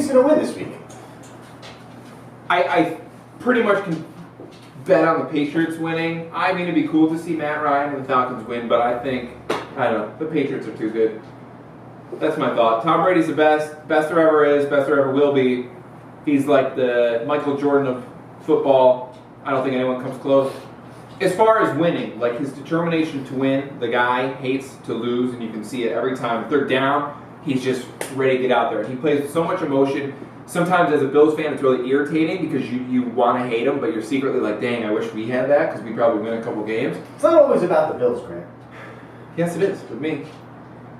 team's going to win this week? I pretty much can bet on the Patriots winning. I mean, it'd be cool to see Matt Ryan and the Falcons win, but I think, I don't know, the Patriots are too good. That's my thought. Tom Brady's the best there ever is, best there ever will be. He's like the Michael Jordan of football. I don't think anyone comes close. As far as winning, like his determination to win, the guy hates to lose, and you can see it every time. If they're down, he's just ready to get out there. He plays with so much emotion. Sometimes as a Bills fan, it's really irritating because you want to hate him, but you're secretly like, dang, I wish we had that because we'd probably win a couple games. It's not always about the Bills, Grant. Yes, it is, with me.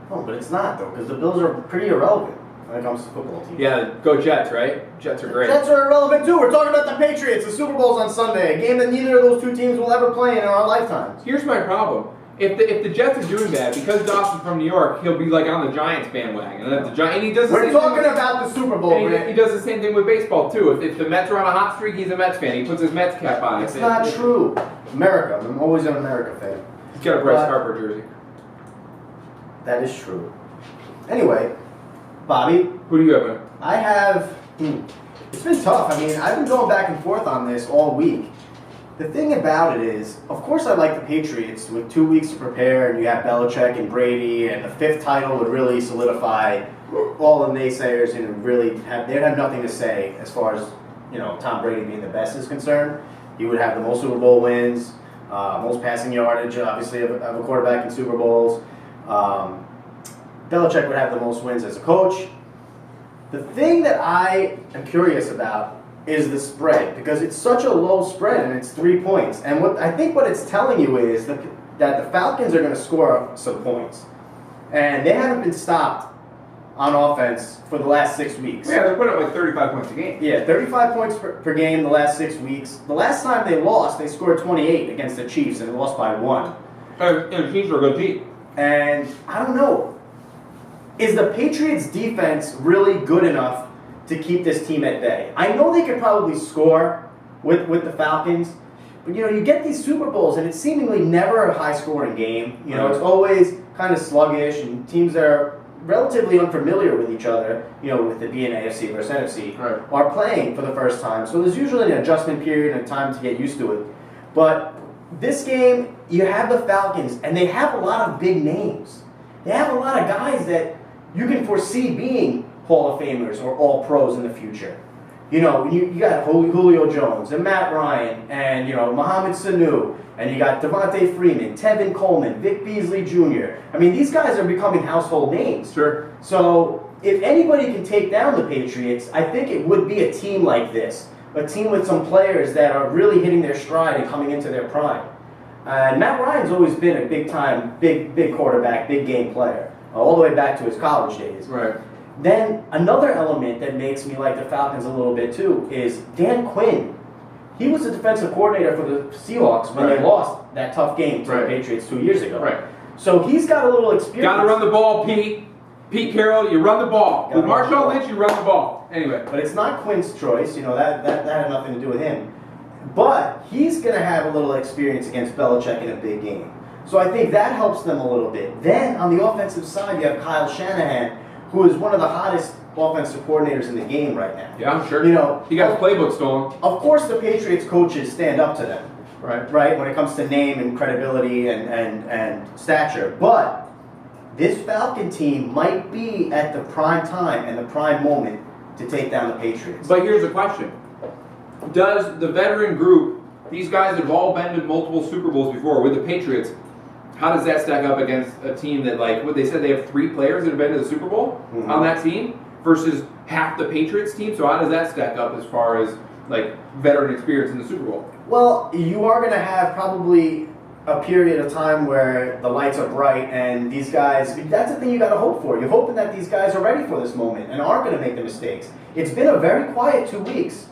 No, but it's not, though, because the Bills are pretty irrelevant when it comes to football teams. Yeah, go Jets, right? Jets are great. Jets are irrelevant, too. We're talking about the Patriots. The Super Bowl's on Sunday, a game that neither of those two teams will ever play in our lifetimes. Here's my problem. If the Jets are doing bad, because Dawson's from New York, he'll be like on the Giants bandwagon. And he does the We're same talking thing about the Super Bowl, he does the same thing with baseball, too. If the Mets are on a hot streak, he's a Mets fan. He puts his Mets cap on. It's not true. America. I'm always an America fan. He's got a Bryce Harper jersey. That is true. Anyway, Bobby. Who do you have? I have... It's been tough. I mean, I've been going back and forth on this all week. The thing about it is, of course I like the Patriots with 2 weeks to prepare, and you have Belichick and Brady, and the fifth title would really solidify all the naysayers and they'd have nothing to say as far as, Tom Brady being the best is concerned. He would have the most Super Bowl wins, most passing yardage, obviously, of a quarterback in Super Bowls. Belichick would have the most wins as a coach. The thing that I am curious about is the spread, because it's such a low spread and it's 3 points. And I think what it's telling you is that the Falcons are going to score some points. And they haven't been stopped on offense for the last 6 weeks. Yeah, they're putting up like 35 points a game. Yeah, 35 points per game the last 6 weeks. The last time they lost, they scored 28 against the Chiefs and they lost by 1. And the Chiefs are a good team. And I don't know. Is the Patriots defense really good enough to keep this team at bay? I know they could probably score with the Falcons, but you get these Super Bowls and it's seemingly never a high-scoring game. It's always kind of sluggish, and teams that are relatively unfamiliar with each other, with it being AFC versus NFC, right, are playing for the first time. So there's usually an adjustment period and time to get used to it. But this game, you have the Falcons, and they have a lot of big names. They have a lot of guys that you can foresee being Hall of Famers or All-Pros in the future. You got Julio Jones and Matt Ryan and, Mohamed Sanu, and you got Devontae Freeman, Tevin Coleman, Vic Beasley Jr. I mean, these guys are becoming household names. Sure. So if anybody can take down the Patriots, I think it would be a team like this, a team with some players that are really hitting their stride and coming into their prime. And Matt Ryan's always been a big-time, big quarterback, big game player, all the way back to his college days. Right. Then another element that makes me like the Falcons a little bit too is Dan Quinn. He was the defensive coordinator for the Seahawks when they lost that tough game to the Patriots 2 years ago. Right. So he's got a little experience. Got to run the ball, Pete. Pete Carroll, you run the ball. With Marshawn Lynch, you run the ball. Anyway. But it's not Quinn's choice. That had nothing to do with him. But he's going to have a little experience against Belichick in a big game. So I think that helps them a little bit. Then on the offensive side, you have Kyle Shanahan, who is one of the hottest offensive coordinators in the game right now. Yeah, I'm sure. He got his playbook stolen. Of course, the Patriots coaches stand up to them. Right. When it comes to name and credibility and stature. But this Falcon team might be at the prime time and the prime moment to take down the Patriots. But here's the question. Does the veteran group, these guys have all been to multiple Super Bowls before with the Patriots, how does that stack up against a team that, they said they have 3 players that have been to the Super Bowl on that team versus half the Patriots team? So how does that stack up as far as, veteran experience in the Super Bowl? Well, you are going to have probably a period of time where the lights are bright and these guys, that's the thing you got to hope for. You're hoping that these guys are ready for this moment and aren't going to make the mistakes. It's been a very quiet 2 weeks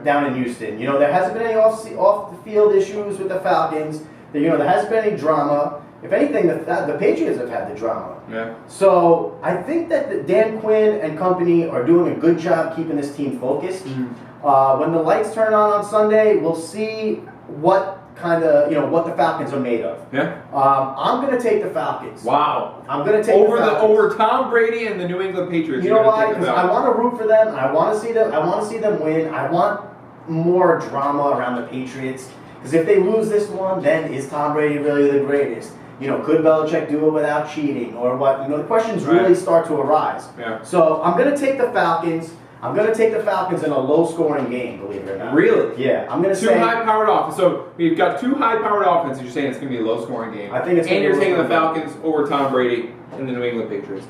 down in Houston. There hasn't been any off-the-field issues with the Falcons. There hasn't been any drama. If anything, the Patriots have had the drama. Yeah. So I think that Dan Quinn and company are doing a good job keeping this team focused. When the lights turn on Sunday, we'll see what kind of, you know, what the Falcons are made of. Yeah. I'm going to take the Falcons. Wow. I'm going to take over the Falcons. over Tom Brady and the New England Patriots. You know why? Because I want to root for them, and I want to see them. I want to see them win. I want more drama around the Patriots. Because if they lose this one, then is Tom Brady really the greatest? You know, could Belichick do it without cheating, or what? You know, the questions really start to arise. Yeah. So I'm going to take the Falcons. I'm going to take the Falcons in a low-scoring game, believe it or not. Really? Yeah, I'm going to Two say high-powered offenses. So we've got two high-powered offenses. You're saying it's going to be a low-scoring game. I think it's. And gonna you're be a taking the low-scoring Falcons over Tom Brady and the New England Patriots.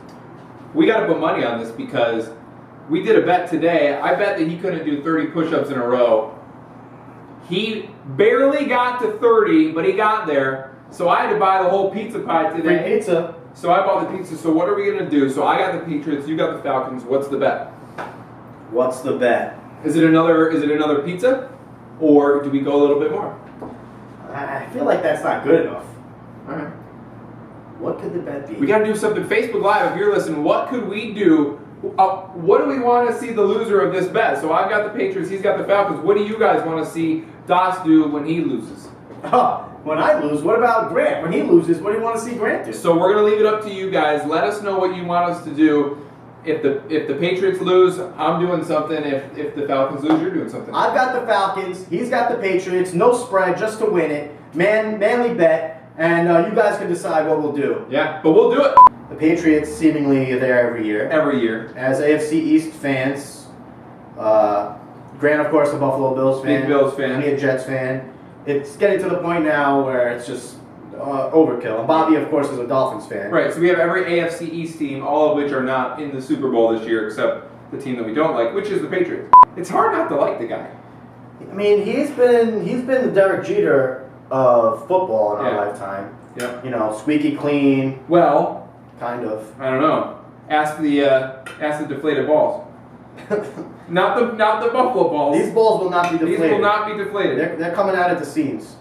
We got to put money on this because we did a bet today. I bet that he couldn't do 30 push-ups in a row. He barely got to 30, but he got there. So I had to buy the whole pizza pie game. today. Free pizza. So I bought the pizza. So what are we going to do? So I got the Patriots. You got the Falcons. What's the bet? What's the bet? Is it another pizza, or do we go a little bit more? I feel like that's not good enough. All right. What could the bet be? We got to do something. Facebook Live, if you're listening, what could we do? What do we want to see the loser of this bet? So I've got the Patriots, he's got the Falcons. What do you guys want to see Das do when he loses? When I lose, what about Grant? When he loses, what do you want to see Grant do? So we're going to leave it up to you guys. Let us know what you want us to do. If the Patriots lose, I'm doing something. If the Falcons lose, you're doing something. I've got the Falcons. He's got the Patriots. No spread, just to win it. Manly bet, and you guys can decide what we'll do. Yeah, but we'll do it. The Patriots seemingly are there every year. Every year. As AFC East fans, Grant, of course, a Buffalo Bills fan. Big Bills fan. Me, a Jets fan. It's getting to the point now where it's just overkill. And Bobby, of course, is a Dolphins fan. Right, so we have every AFC East team, all of which are not in the Super Bowl this year, except the team that we don't like, which is the Patriots. It's hard not to like the guy. I mean, he's been the Derek Jeter of football in our lifetime. Yeah. You know, squeaky clean, Well, kind of. I don't know. Ask the deflated balls. Not the Buffalo balls. These balls will not be deflated. These will not be deflated. They're coming out at the seams.